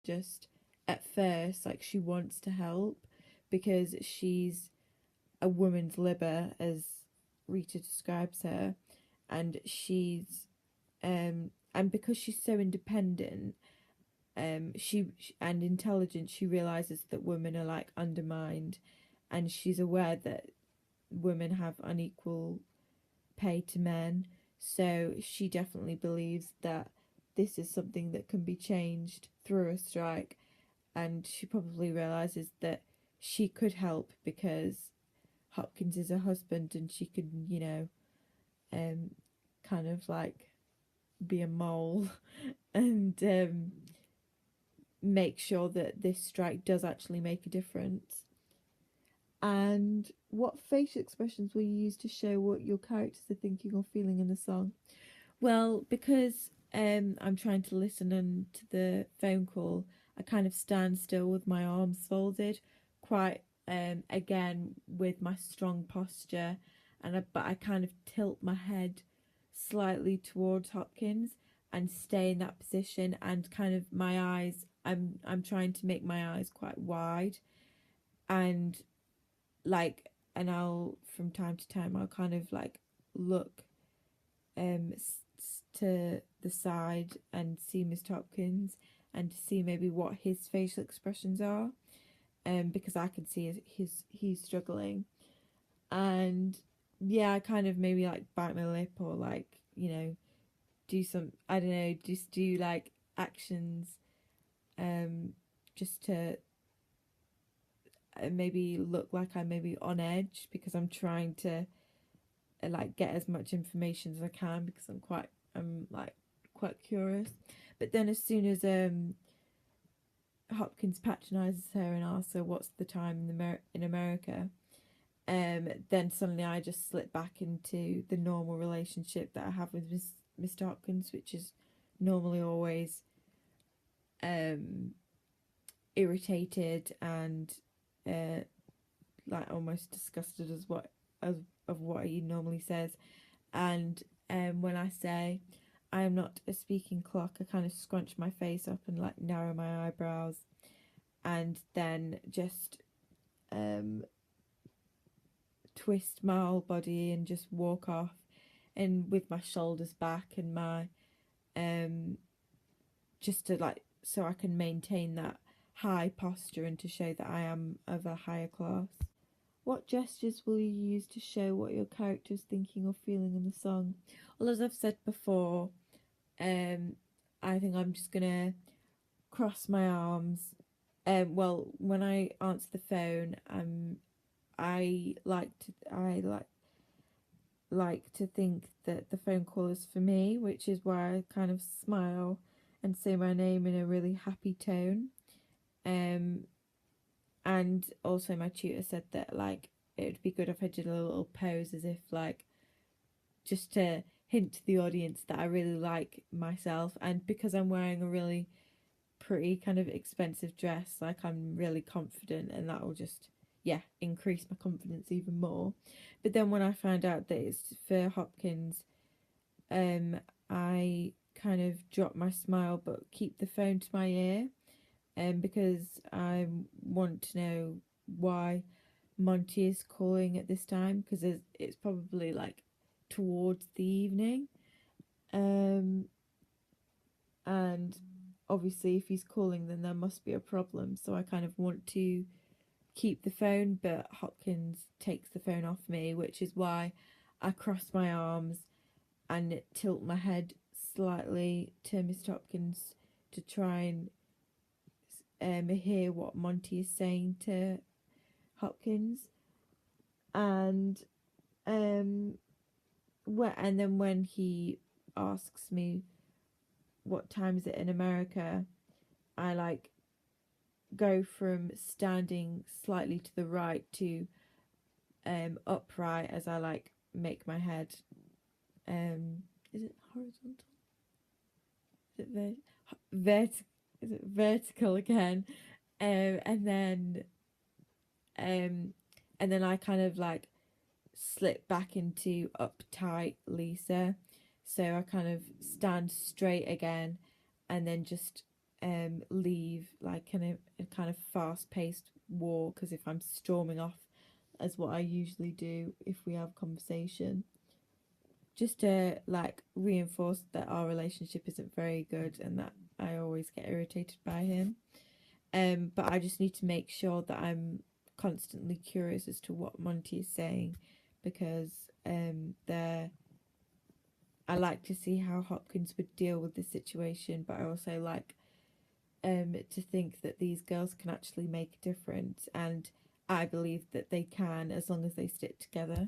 just at first like she wants to help because she's a woman's libber, as Rita describes her, and and because she's so independent, she and intelligent, she realizes that women are like undermined, and she's aware that women have unequal pay to men. So she definitely believes that this is something that can be changed through a strike, and she probably realizes that she could help because Hopkins is her husband, and she can, um, kind of like be a mole and make sure that this strike does actually make a difference. And what facial expressions will you use to show what your characters are thinking or feeling in the song? Well, because I'm trying to listen and to the phone call, I kind of stand still with my arms folded, quite again with my strong posture, but I kind of tilt my head slightly towards Hopkins and stay in that position, and kind of my eyes. I'm trying to make my eyes quite wide, and like, and I'll from time to time I'll kind of like look to the side and see Mr. Hopkins, and to see maybe what his facial expressions are, because I can see he's struggling. And yeah, I kind of maybe like bite my lip, or like, do some, I don't know, just do like actions, just to maybe look like I'm maybe on edge, because I'm trying to like get as much information as I can, because I'm like quite curious. But then as soon as Hopkins patronizes her and asks her what's the time in America, then suddenly I just slip back into the normal relationship that I have with Mr. Hopkins, which is normally always um irritated and like almost disgusted of what he normally says. And when I say I am not a speaking clock, I kind of scrunch my face up and like narrow my eyebrows, and then just um, twist my whole body and just walk off, and with my shoulders back and my um, just to like, so I can maintain that high posture and to show that I am of a higher class. What gestures will you use to show what your character is thinking or feeling in the song? Well, as I've said before, um, I think I'm just gonna cross my arms. Well, when I answer the phone, I like to think that the phone call is for me, which is why I kind of smile and say my name in a really happy tone. Um, and also my tutor said that like it would be good if I did a little pose, as if like just to hint to the audience that I really like myself, and because I'm wearing a really pretty kind of expensive dress, like I'm really confident, and that will just, yeah, increase my confidence even more. But then when I found out that it's for Hopkins, um I kind of drop my smile but keep the phone to my ear, because I want to know why Monty is calling at this time, because it's probably like towards the evening, um and obviously if he's calling then there must be a problem, so I kind of want to keep the phone, but Hopkins takes the phone off me, which is why I cross my arms and tilt my head slightly to Mr. Hopkins to try and hear what Monty is saying to Hopkins. And and then when he asks me what time is it in America, I like go from standing slightly to the right to upright, as I like make my head is it horizontal, is it is it vertical again, and then um I kind of like slip back into uptight Lisa, so I kind of stand straight again, and then just leave a kind of fast paced war, because if I'm storming off as what I usually do if we have conversation, just to like reinforce that our relationship isn't very good and that I always get irritated by him. But I just need to make sure that I'm constantly curious as to what Monty is saying, because there I like to see how Hopkins would deal with the situation, but I also like to think that these girls can actually make a difference, and I believe that they can as long as they stick together.